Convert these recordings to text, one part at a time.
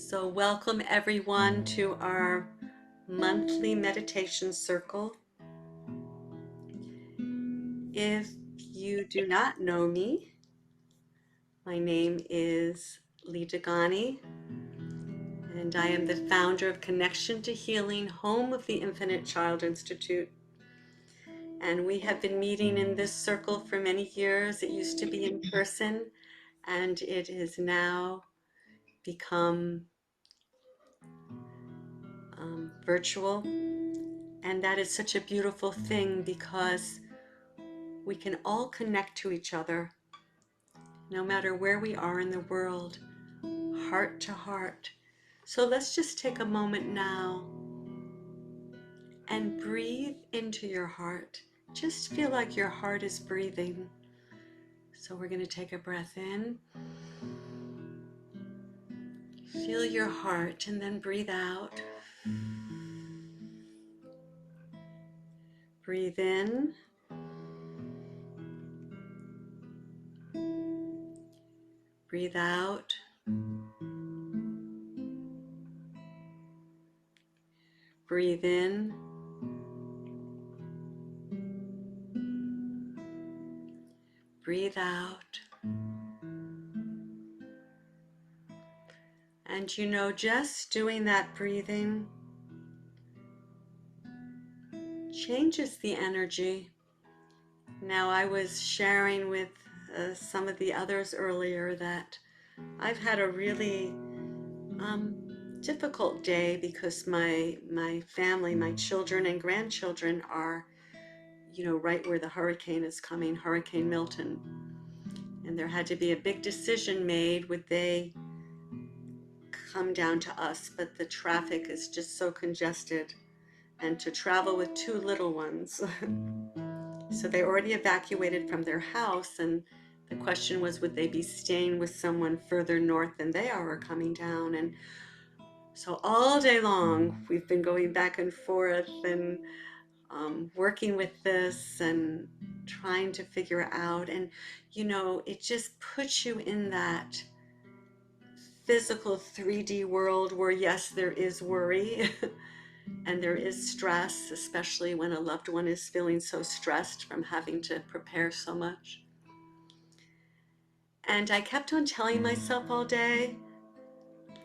So welcome everyone to our monthly meditation circle. If you do not know me, my name is Degani, and I am the founder of Connection to Healing, home of the Infinite Child Institute. And we have been meeting in this circle for many years. It used to be in person, and it has now become virtual. And that is such a beautiful thing because we can all connect to each other, no matter where we are in the world, heart to heart. So let's just take a moment now and breathe into your heart. Just feel like your heart is breathing. So we're going to take a breath in. Feel your heart and then breathe out. Breathe in. Breathe out. Breathe in. Breathe out. And just doing that breathing changes the energy. Now, I was sharing with some of the others earlier that I've had a really difficult day because my family, my children and grandchildren are, right where the hurricane is coming, Hurricane Milton. And there had to be a big decision made. Would they come down to us? But the traffic is just so congested. And to travel with two little ones. So they already evacuated from their house, and the question was, would they be staying with someone further north than they are or coming down? And so all day long, we've been going back and forth and working with this and trying to figure out. And, it just puts you in that physical 3D world where, yes, there is worry. And there is stress, especially when a loved one is feeling so stressed from having to prepare so much. And I kept on telling myself all day,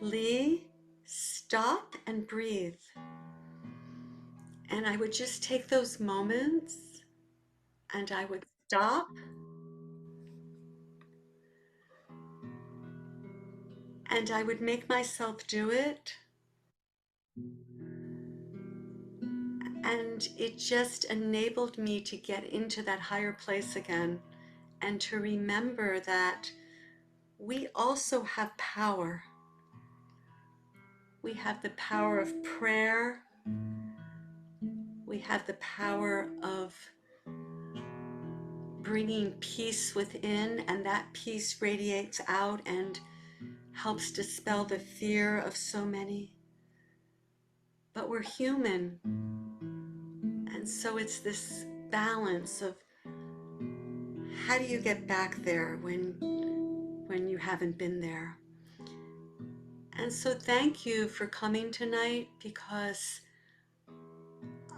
Lee, stop and breathe. And I would just take those moments and I would stop and I would make myself do it. And it just enabled me to get into that higher place again and to remember that we also have power. We have the power of prayer. We have the power of bringing peace within, and that peace radiates out and helps dispel the fear of so many. But we're human. And so it's this balance of how do you get back there when you haven't been there? And so thank you for coming tonight, because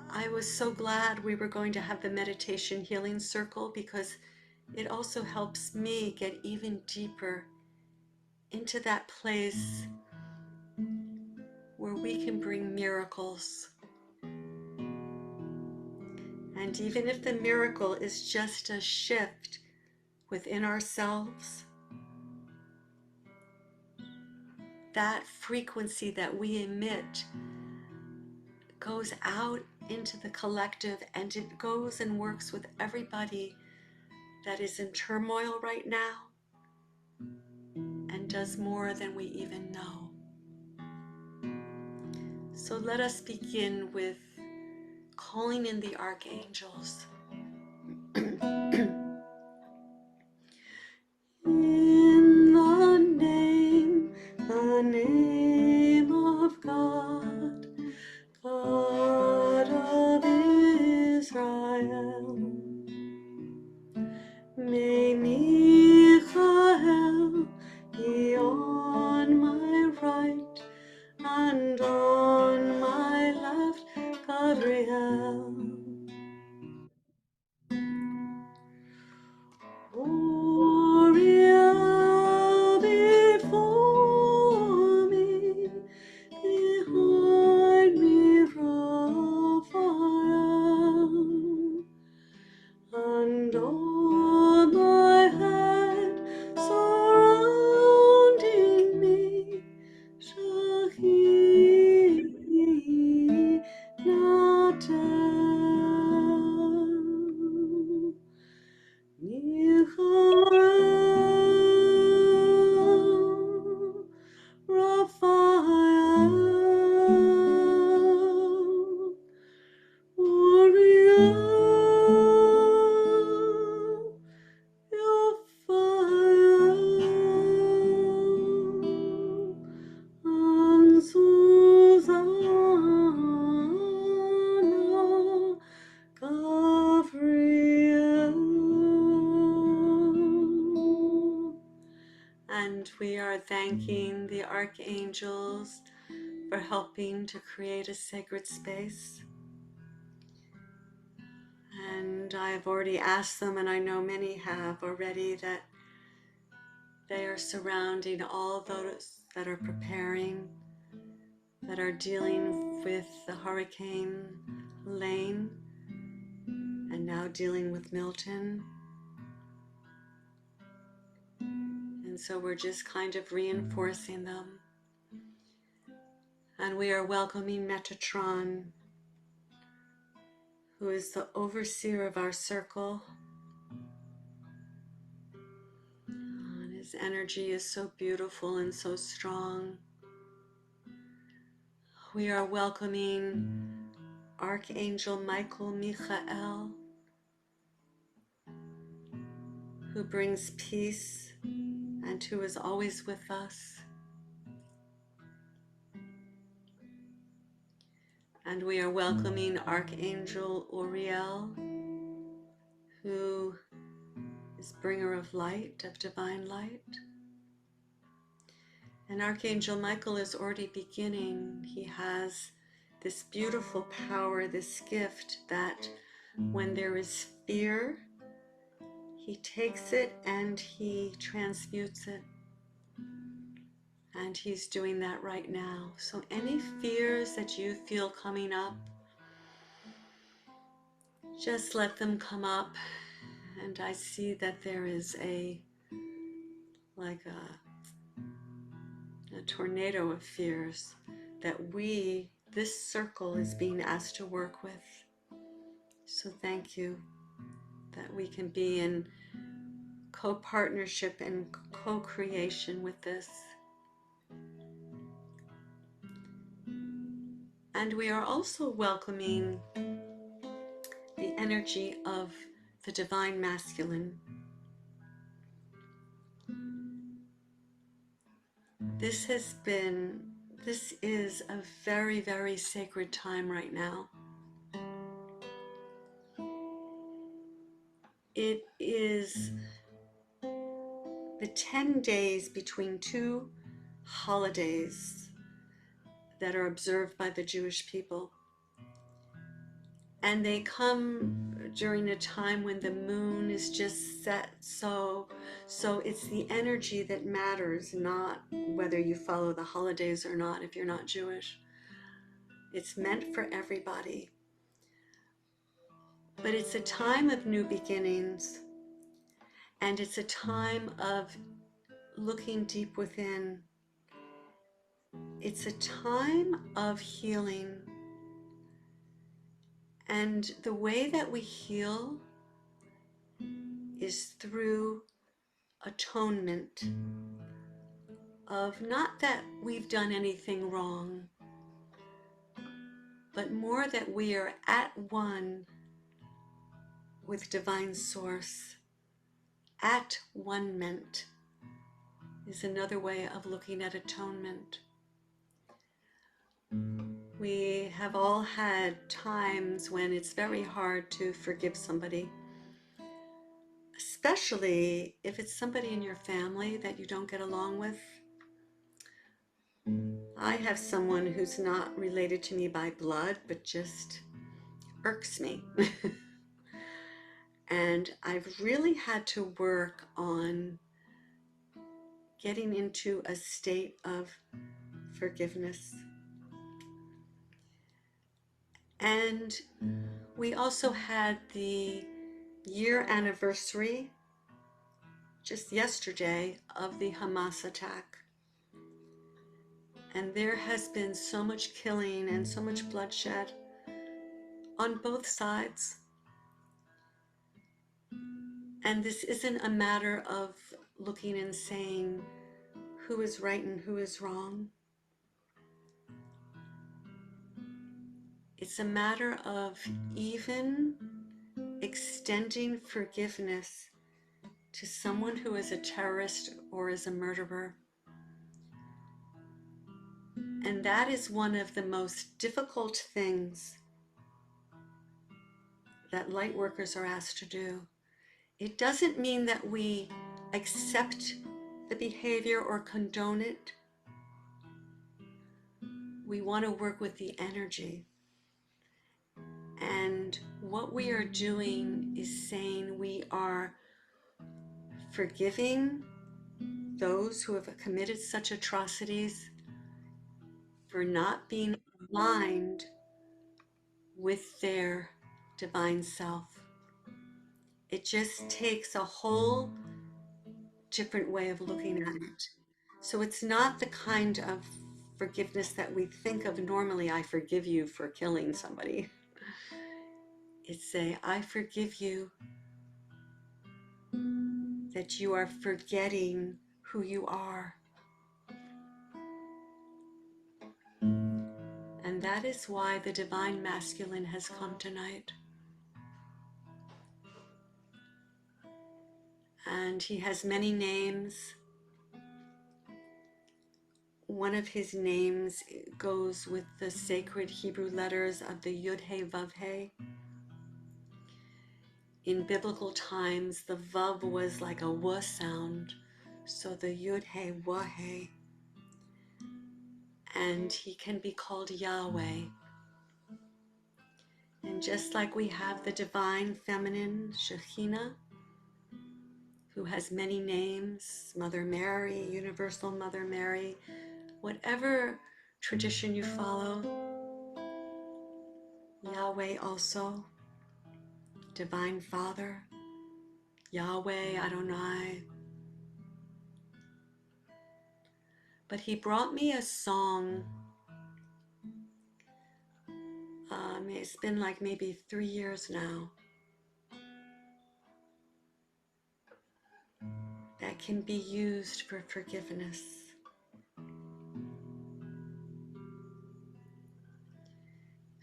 I was so glad we were going to have the meditation healing circle, because it also helps me get even deeper into that place where we can bring miracles. And even if the miracle is just a shift within ourselves, that frequency that we emit goes out into the collective, and it goes and works with everybody that is in turmoil right now and does more than we even know. So let us begin with calling in the archangels. In the name of God, God of Israel, may Michael be on my right And we are thanking the archangels for helping to create a sacred space. And I've already asked them, and I know many have already, that they are surrounding all those that are preparing, that are dealing with the Hurricane Lane, and now dealing with Milton. And so we're just kind of reinforcing them. And we are welcoming Metatron, who is the overseer of our circle. And his energy is so beautiful and so strong. We are welcoming Archangel Michael, who brings peace and who is always with us. And we are welcoming Archangel Uriel, who is bringer of light, of divine light. And Archangel Michael is already beginning. He has this beautiful power, this gift that when there is fear, he takes it and he transmutes it. And he's doing that right now. So any fears that you feel coming up, just let them come up. And I see that there is like a tornado of fears that this circle is being asked to work with. So thank you that we can be in co-partnership and co-creation with this. And we are also welcoming the energy of the divine masculine. This is a very, very sacred time right now. It is the 10 days between two holidays that are observed by the Jewish people. And they come during a time when the moon is just set, so it's the energy that matters, not whether you follow the holidays or not if you're not Jewish. It's meant for everybody. But it's a time of new beginnings, and it's a time of looking deep within. It's a time of healing. And the way that we heal is through atonement, of not that we've done anything wrong, but more that we are at one with divine source. At one-ment is another way of looking at atonement. We have all had times when it's very hard to forgive somebody, especially if it's somebody in your family that you don't get along with. I have someone who's not related to me by blood, but just irks me. And I've really had to work on getting into a state of forgiveness. And we also had the year anniversary just yesterday of the Hamas attack. And there has been so much killing and so much bloodshed on both sides. And this isn't a matter of looking and saying who is right and who is wrong. It's a matter of even extending forgiveness to someone who is a terrorist or is a murderer. And that is one of the most difficult things that light workers are asked to do. It doesn't mean that we accept the behavior or condone it. We want to work with the energy. And what we are doing is saying we are forgiving those who have committed such atrocities for not being aligned with their divine self. It just takes a whole different way of looking at it. So it's not the kind of forgiveness that we think of normally. I forgive you for killing somebody. It's I forgive you that you are forgetting who you are. And that is why the divine masculine has come tonight. And he has many names. One of his names goes with the sacred Hebrew letters of the Yud He Vav He. In biblical times, the Vav was like a W sound, so the Yud He Wah He. And he can be called Yahweh. And just like we have the divine feminine Shekhinah, who has many names, Mother Mary, Universal Mother Mary, whatever tradition you follow, Yahweh also, Divine Father, Yahweh Adonai. But he brought me a song. It's been like maybe 3 years now, that can be used for forgiveness.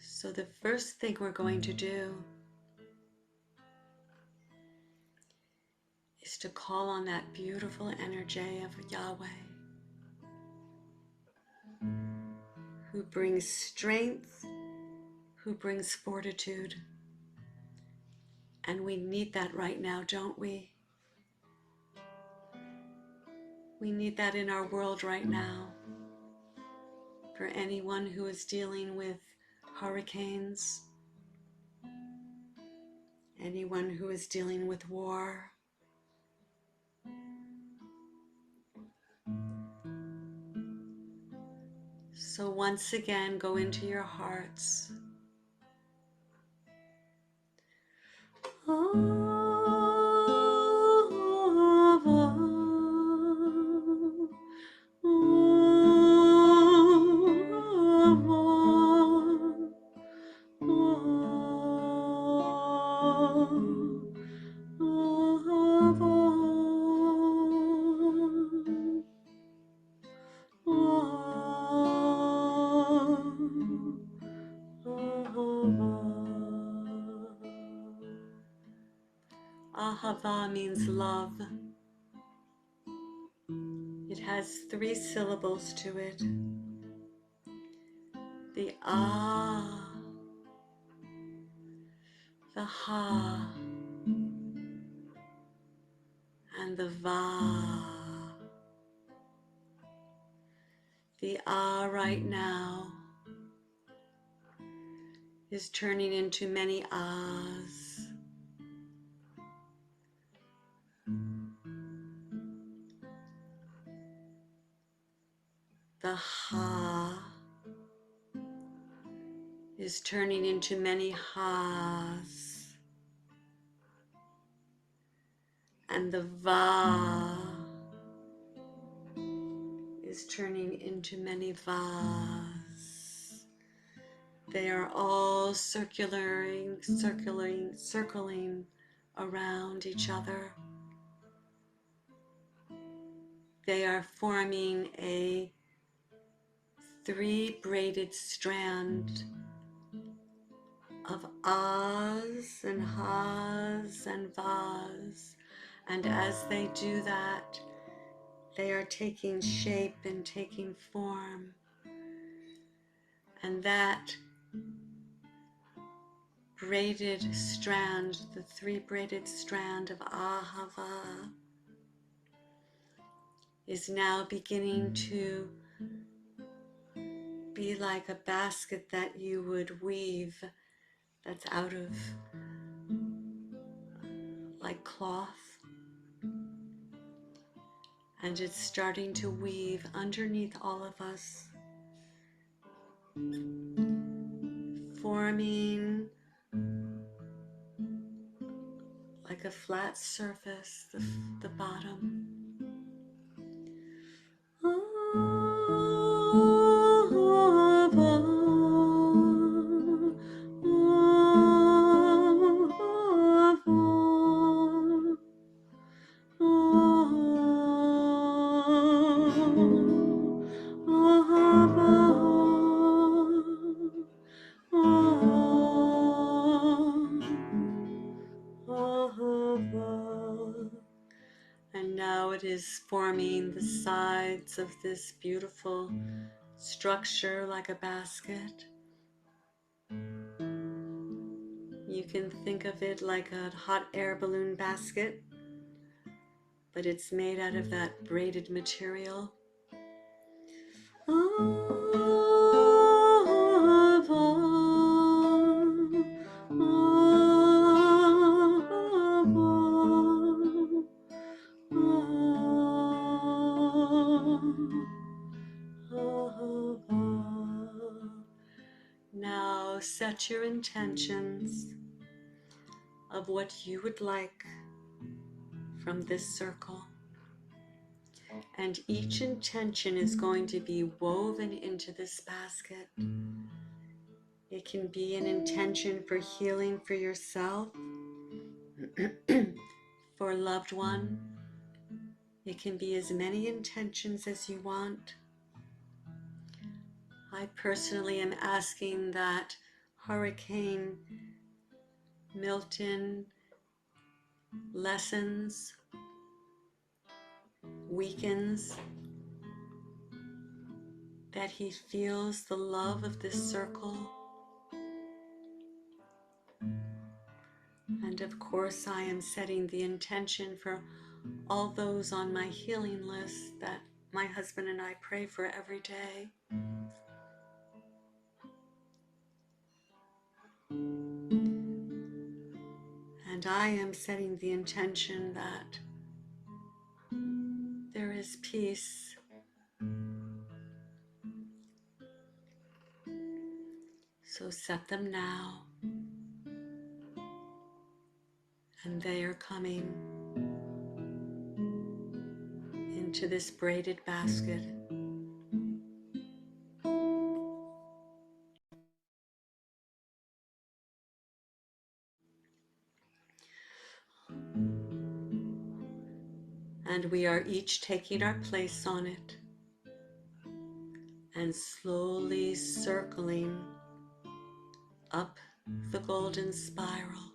So the first thing we're going to do is to call on that beautiful energy of Yahweh, who brings strength, who brings fortitude. And we need that right now, don't we? We need that in our world right now. For anyone who is dealing with hurricanes, anyone who is dealing with war, so once again, go into your hearts. Ahava means love. It has 3 syllables to it. The Ah, the Ha, and the Va. The Ah right now is turning into many Ahs. The Ha is turning into many Has. And the Va is turning into many Vas. They are all circling around each other. They are forming a 3-braided strand of Ahs and Has and Vas. And as they do that, they are taking shape and taking form. And that braided strand, the 3-braided strand of Ahava, is now beginning to be like a basket that you would weave, that's out of like cloth, and it's starting to weave underneath all of us, forming like a flat surface, the bottom. And now it is forming the sides of this beautiful structure like a basket. You can think of it like a hot air balloon basket, but it's made out of that braided material. Now set your intentions of what you would like from this circle. And each intention is going to be woven into this basket. It can be an intention for healing for yourself, for a loved one. It can be as many intentions as you want. I personally am asking that Hurricane Milton lessens, weakens, that he feels the love of this circle. And of course, I am setting the intention for all those on my healing list that my husband and I pray for every day. And I am setting the intention that there is peace. So set them now. And they are coming into this braided basket. And we are each taking our place on it and slowly circling up the golden spiral.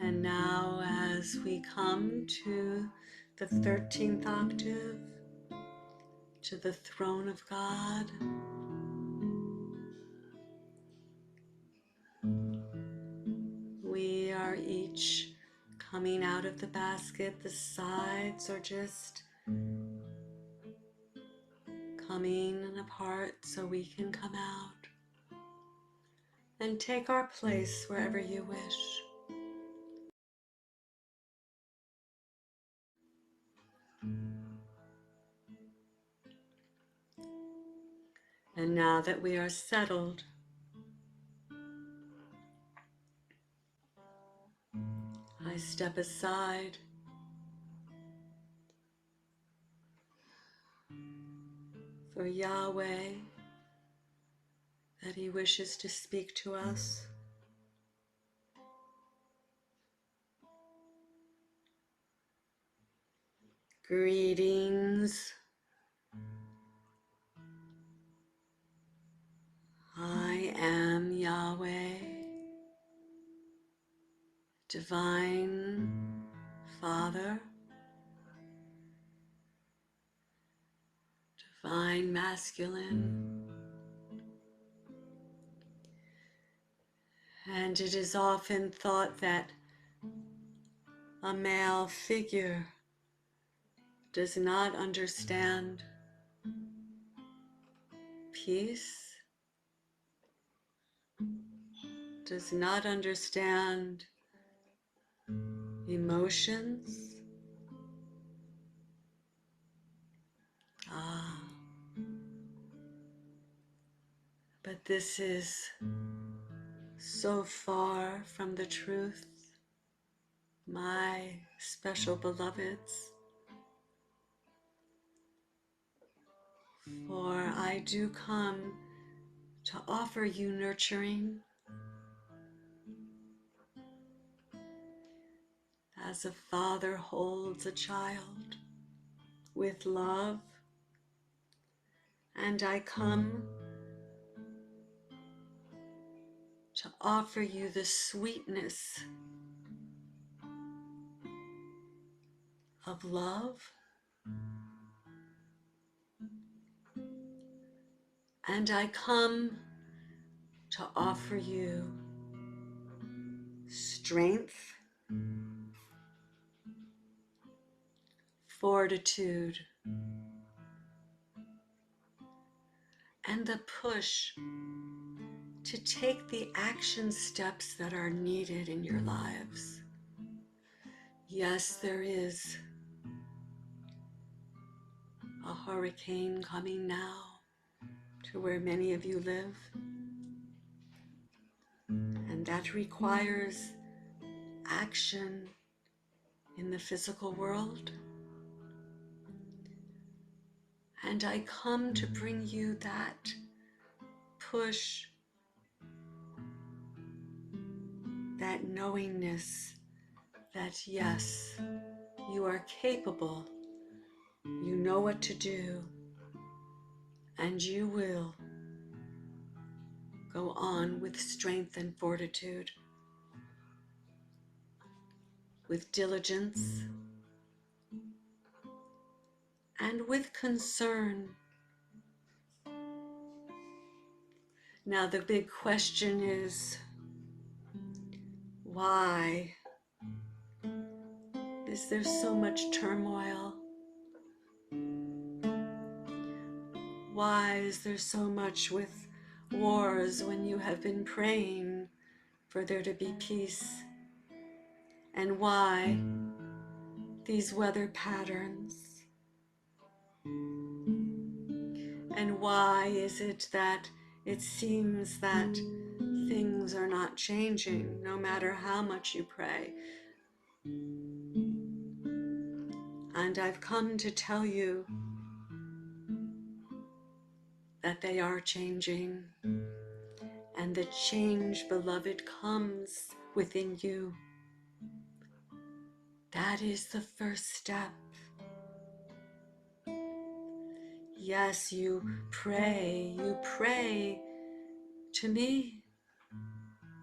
And now as we come to the 13th octave, to the throne of God, we are each coming out of the basket. The sides are just coming apart so we can come out and take our place wherever you wish. And now that we are settled, I step aside for Yahweh, that He wishes to speak to us. Greetings. I am Yahweh, Divine Father, Divine Masculine. And it is often thought that a male figure does not understand peace, does not understand emotions. But this is so far from the truth, my special beloveds. For I do come to offer you nurturing as a father holds a child with love, and I come to offer you the sweetness of love, and I come to offer you strength, fortitude, and the push to take the action steps that are needed in your lives. Yes, there is a hurricane coming now to where many of you live, and that requires action in the physical world. And I come to bring you that push, that knowingness that yes, you are capable, you know what to do, and you will go on with strength and fortitude, with diligence, and with concern. Now the big question is, why is there so much turmoil? Why is there so much with wars when you have been praying for there to be peace? And why these weather patterns? And why is it that it seems that things are not changing no matter how much you pray? And I've come to tell you that they are changing. And the change, beloved, comes within you. That is the first step. Yes, you pray to me.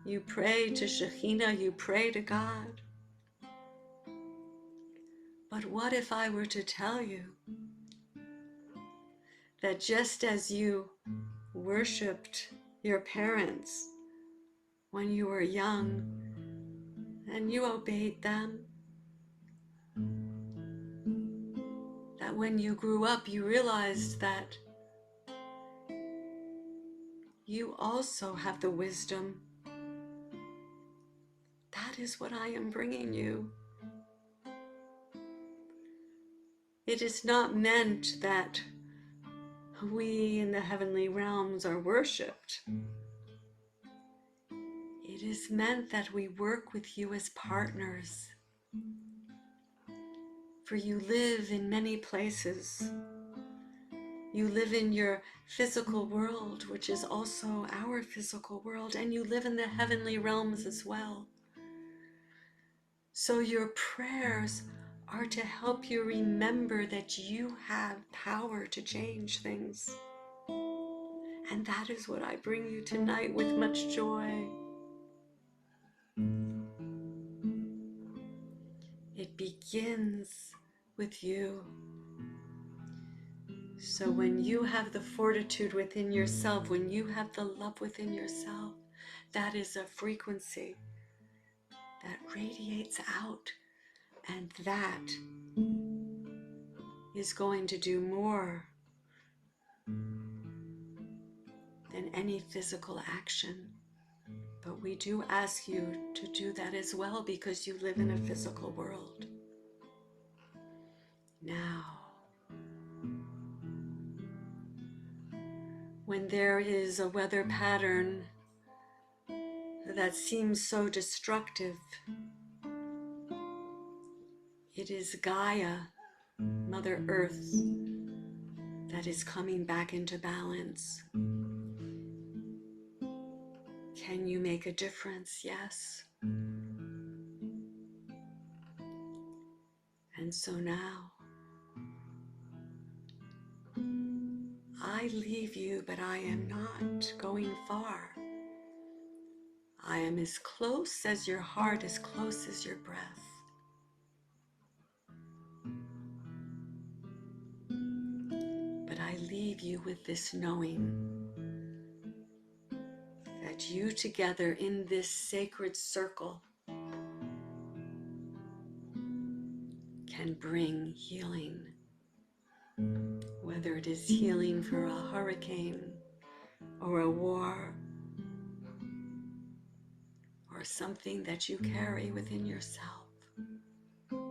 You pray to Shekhinah, you pray to God. But what if I were to tell you that just as you worshipped your parents when you were young and you obeyed them, that when you grew up you realized that you also have the wisdom. That is what I am bringing you. It is not meant that we in the heavenly realms are worshipped. It is meant that we work with you as partners. For you live in many places. You live in your physical world, which is also our physical world, and you live in the heavenly realms as well. So your prayers are to help you remember that you have power to change things. And that is what I bring you tonight with much joy. It begins with you. So when you have the fortitude within yourself, when you have the love within yourself, that is a frequency that radiates out, and that is going to do more than any physical action. But we do ask you to do that as well, because you live in a physical world. Now, when there is a weather pattern that seems so destructive, it is Gaia, Mother Earth, that is coming back into balance. Can you make a difference? Yes. And so now, I leave you, but I am not going far. I am as close as your heart, as close as your breath. But I leave you with this knowing that you together in this sacred circle can bring healing. Whether it is healing for a hurricane or a war or something that you carry within yourself. Farewell.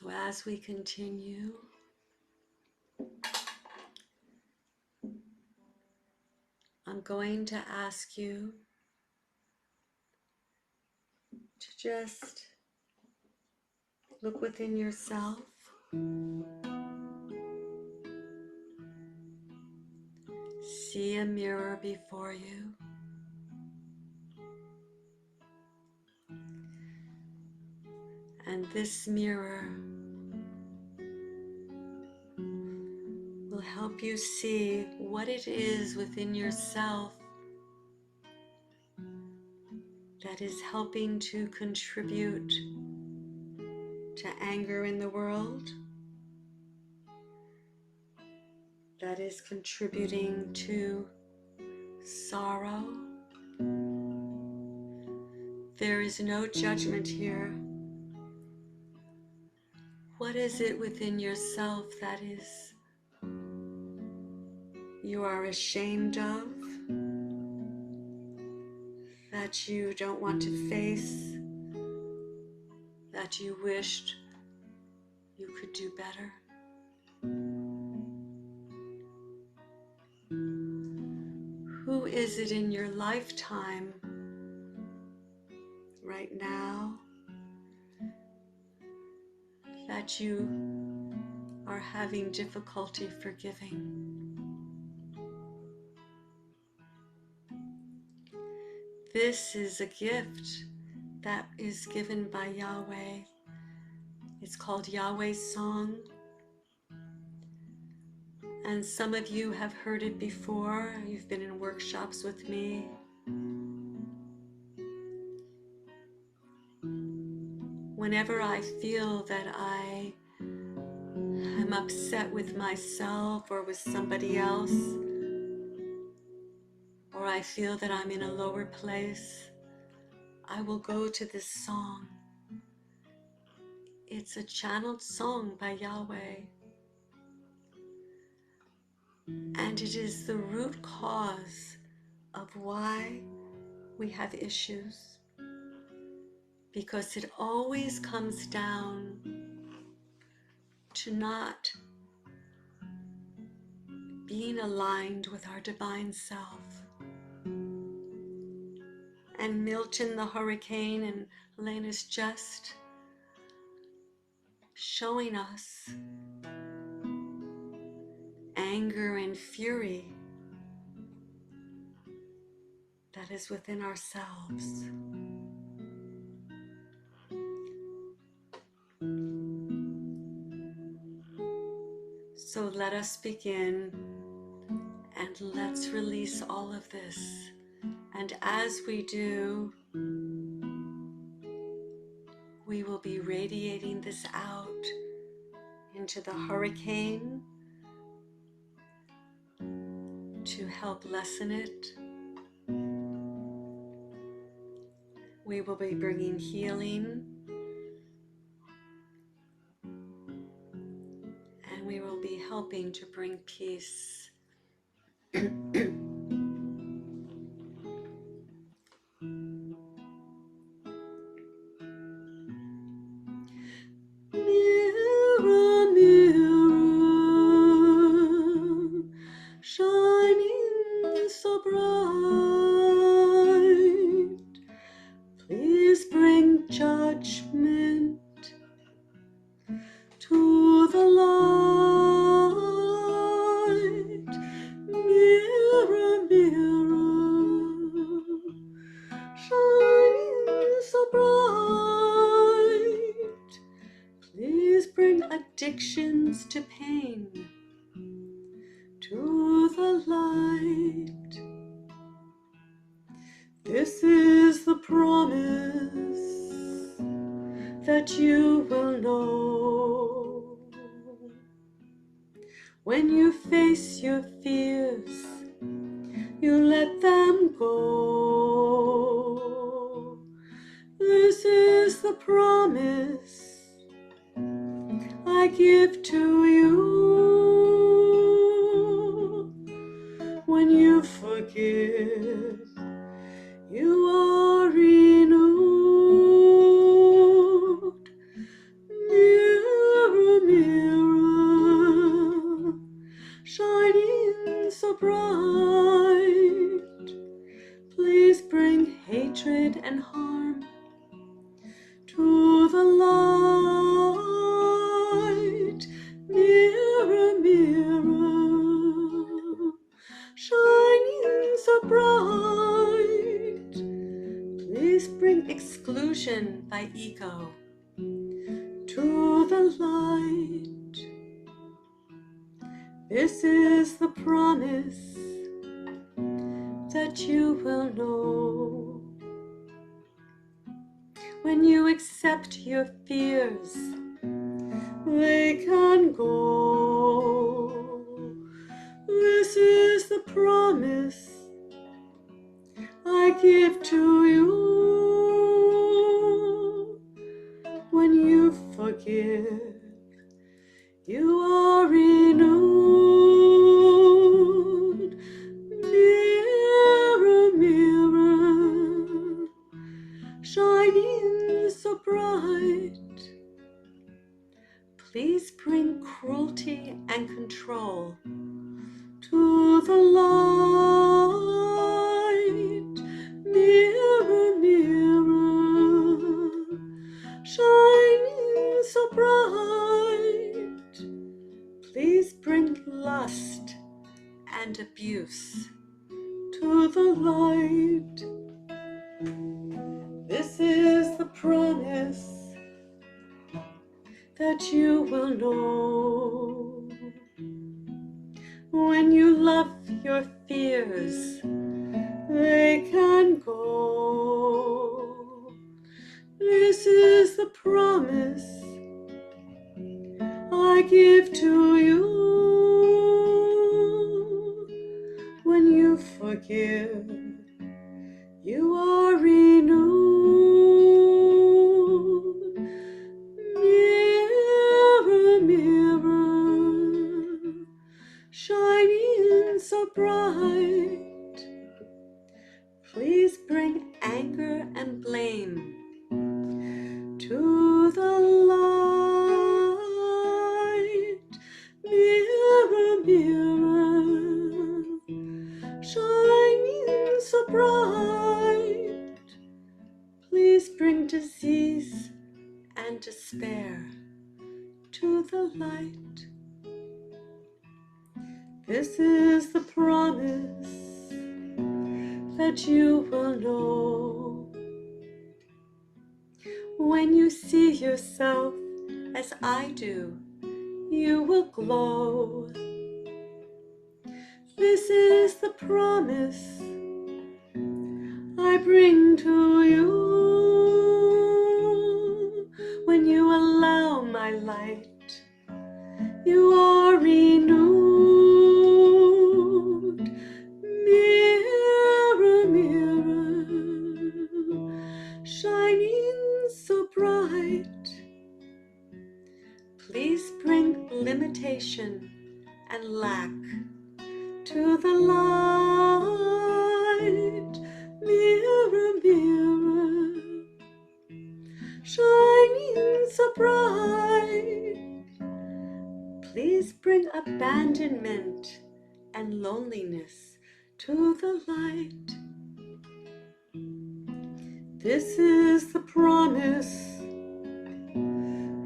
So as we continue, I'm going to ask you to just look within yourself. See a mirror before you. And this mirror will help you see what it is within yourself that is helping to contribute to anger in the world, that is contributing to sorrow. There is no judgment here. What is it within yourself that is you are ashamed of, that you don't want to face, that you wished you could do better? Who is it in your lifetime right now that you are having difficulty forgiving? This is a gift that is given by Yahweh. It's called Yahweh's Song. And some of you have heard it before. You've been in workshops with me. whenever I feel that I am upset with myself or with somebody else, or I feel that I'm in a lower place, I will go to this song. It's a channeled song by Yahweh, and it is the root cause of why we have issues, because it always comes down to not being aligned with our divine self. And Milton the hurricane and Elena's just showing us anger and fury that is within ourselves. So let us begin and let's release all of this. And as we do, we will be radiating this out into the hurricane to help lessen it. We will be bringing healing, and we will be helping to bring peace. Mirror, mirror, shining so bright, please bring judgment to the light. Mirror, mirror, shining so bright, please bring addictions to pain to the light. This is the promise that you will know when you face your fears. You let them go. This is the promise I give to you. When you forgive, you are renewed. Mirror, mirror, shining so bright, please bring hatred and harm to the light. Mirror, mirror, shining so bright, please bring exclusion by ego to the light. This is the promise that you will know when you accept your fears. They can go. This is the promise I give to you. When you forgive, you are renewed. Mirror, mirror, shining so bright, please bring cruelty and control to the light. Mirror, mirror, shining so bright, please bring lust and abuse to the light. This is the promise that you will know when you love your fears. They can go. This is the promise you are renewed. Mirror, mirror, shining so bright, please bring anger and blame to the light. Mirror, mirror, shining so bright, please bring disease and despair to the light. This is the promise that you will know when you see yourself as I do. You will glow. This is the promise I bring to you. When you allow my light, you are renewed. Mirror, mirror, shining so bright, please bring limitation and lack to the light. Mirror, mirror, shining so bright, please bring abandonment and loneliness to the light. This is the promise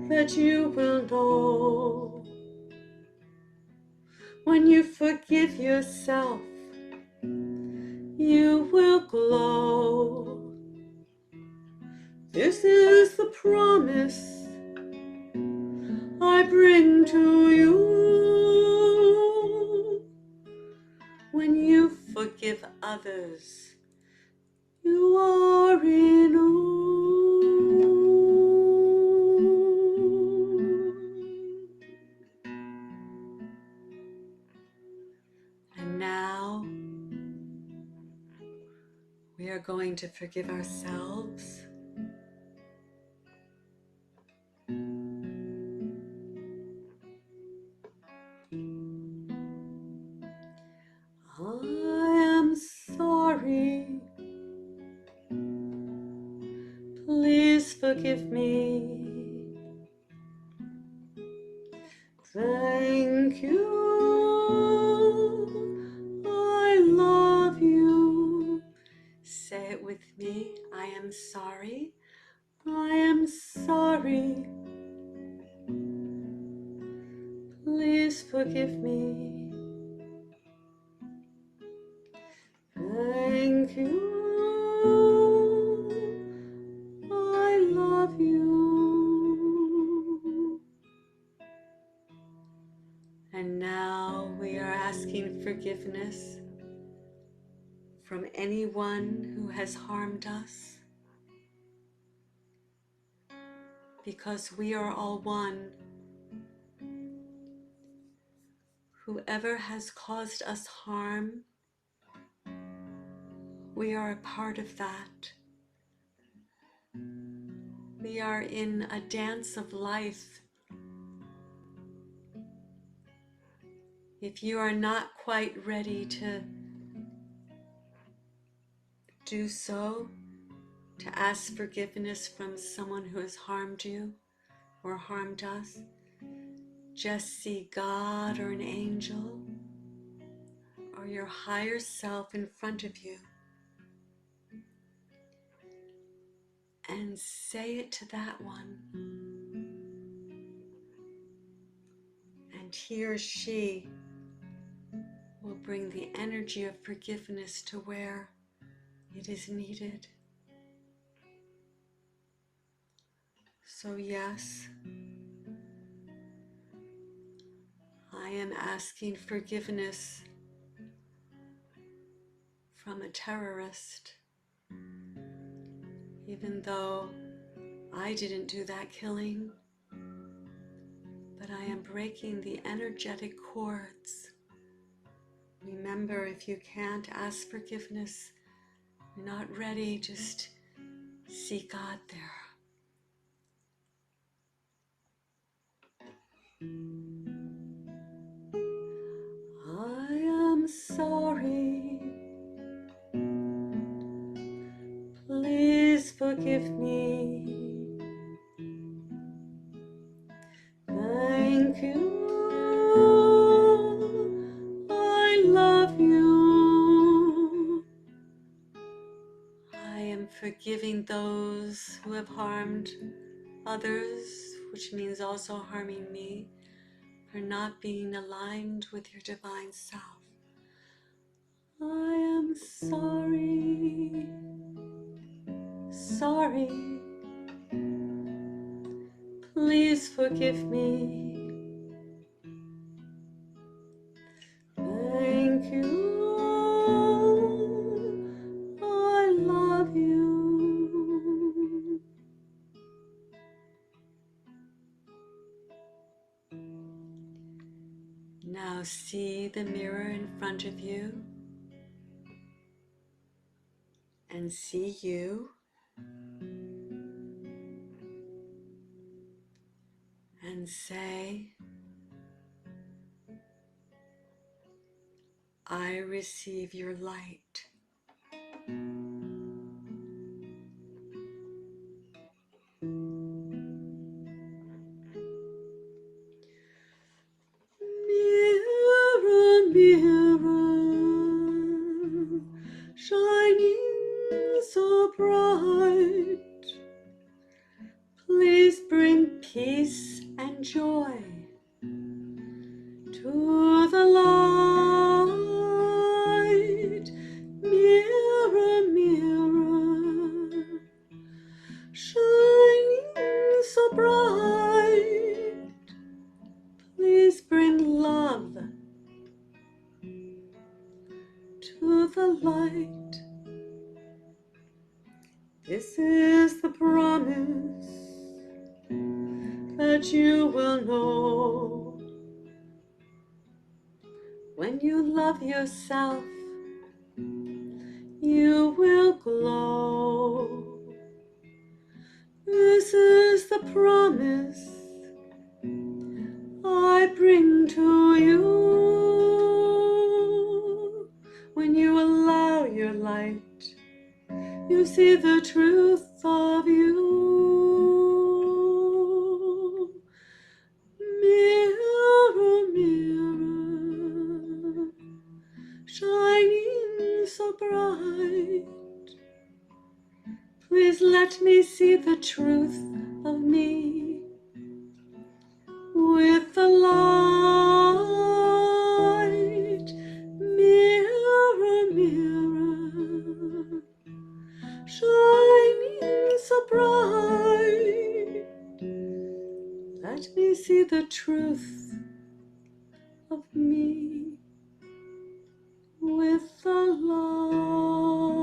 that you will know when you forgive yourself. You will glow. This is the promise I bring to you. When you forgive others, you are renewed. And now we are going to forgive ourselves. I am sorry. Please forgive me. Thank you. I love you. Say it with me. I am sorry. I am sorry. Please forgive me. Thank you. I love you. And now we are asking forgiveness from anyone who has harmed us, because we are all one. Whoever has caused us harm, we are a part of that. We are in a dance of life. If you are not quite ready to do so, to ask forgiveness from someone who has harmed you or harmed us, just see God or an angel or your higher self in front of you and say it to that one. And he or she will bring the energy of forgiveness to where it is needed. So yes, I am asking forgiveness from a terrorist, even though I didn't do that killing, but I am breaking the energetic cords. Remember, if you can't ask forgiveness you're not ready, just see God there. I am sorry. Please forgive me. Thank you. I love you. I am forgiving those who have harmed others, which means also harming me, for not being aligned with your divine self. I am sorry. Sorry. Please forgive me. Thank you. I love you. Now see the mirror in front of you and see you. And say, I receive your light. Mirror, mirror, shining so bright, please bring peace and joy to the light. Mirror, mirror, shining so bright, please bring love to the light. This is the promise that you will know. When you love yourself, you will glow. This is the promise I bring to you. When you allow your light, you see the truth of you. Mirror, mirror, shining so bright, please let me see the truth of me with the light. Mirror, mirror, shining so bright, let me see the truth of me with the light.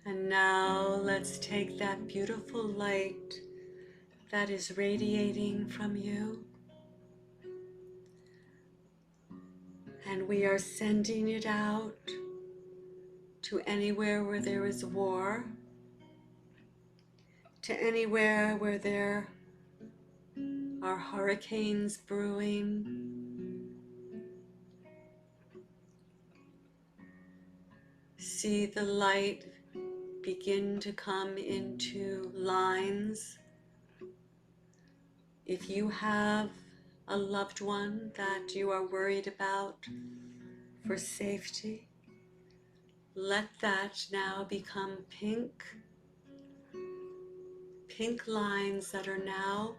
And now let's take that beautiful light that is radiating from you, and we are sending it out to anywhere where there is war, to anywhere where there are hurricanes brewing. See the light begin to come into lines. If you have a loved one that you are worried about for safety, let that now become pink. Pink lines that are now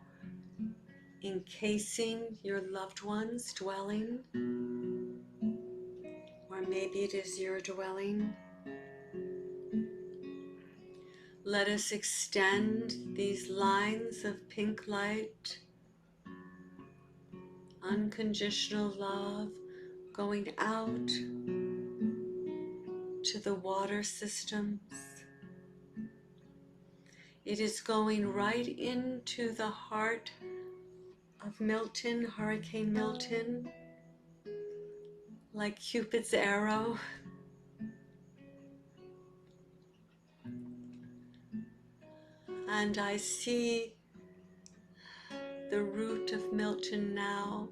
encasing your loved one's dwelling, or maybe it is your dwelling. Let us extend these lines of pink light, unconditional love, going out to the water systems. It is going right into the heart of Milton, Hurricane Milton, like Cupid's arrow. And I see the root of Milton now.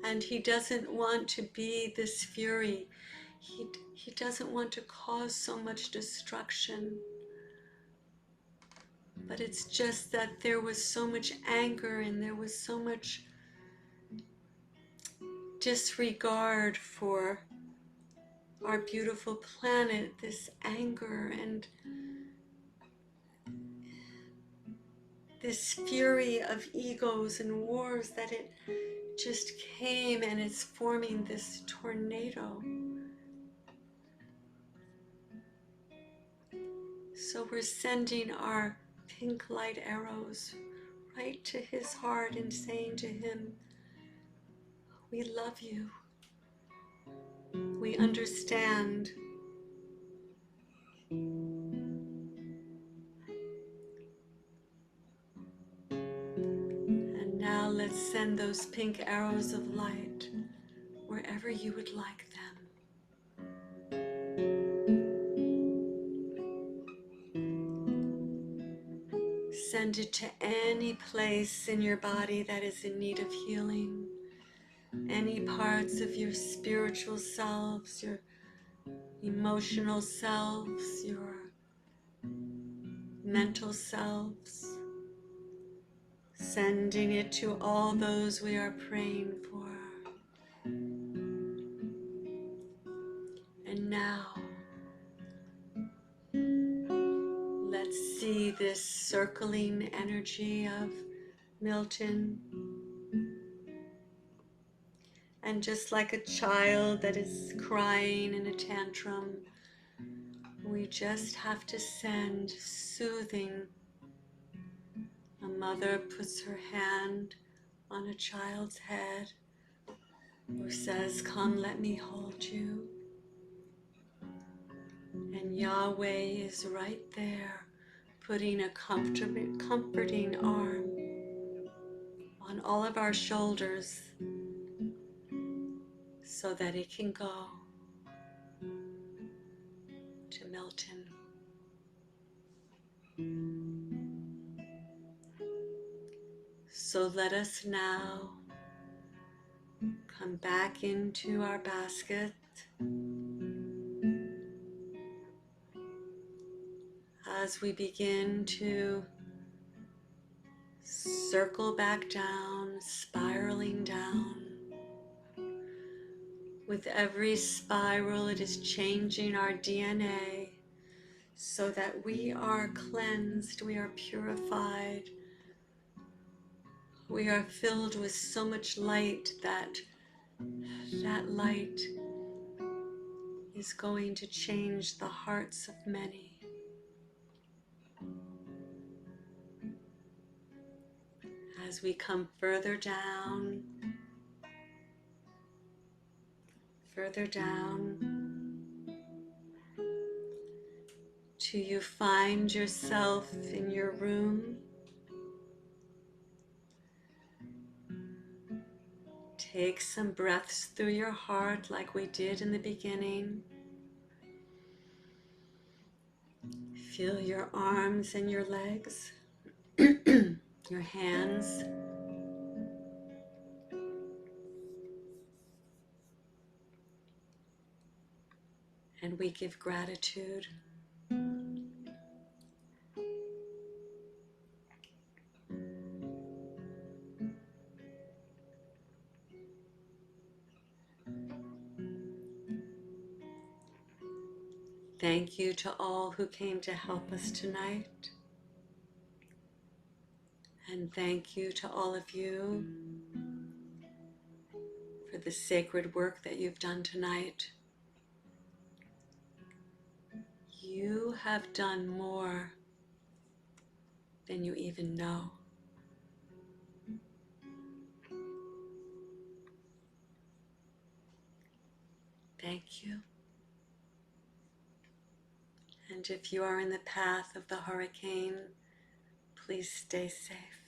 And he doesn't want to be this fury. He doesn't want to cause so much destruction. But it's just that there was so much anger and there was so much disregard for our beautiful planet, this anger and this fury of egos and wars, that it just came and it's forming this tornado. So we're sending our pink light arrows right to his heart and saying to him, we love you. We understand. And now let's send those pink arrows of light wherever you would like them. Send it to any place in your body that is in need of healing. Any parts of your spiritual selves, your emotional selves, your mental selves. Sending it to all those we are praying for. And now, let's see this circling energy of Milton. And just like a child that is crying in a tantrum, we just have to send soothing. A mother puts her hand on a child's head or says, come, let me hold you. And Yahweh is right there, putting a comforting arm on all of our shoulders so that it can go to Milton. So let us now come back into our basket as we begin to circle back down, spiraling down. With every spiral, it is changing our DNA so that we are cleansed, we are purified, we are filled with so much light that light is going to change the hearts of many. As we come further down, till you find yourself in your room. Take some breaths through your heart like we did in the beginning. Feel your arms and your legs, your hands. And we give gratitude. Thank you to all who came to help us tonight. And thank you to all of you for the sacred work that you've done tonight. You have done more than you even know. Thank you. And if you are in the path of the hurricane, please stay safe.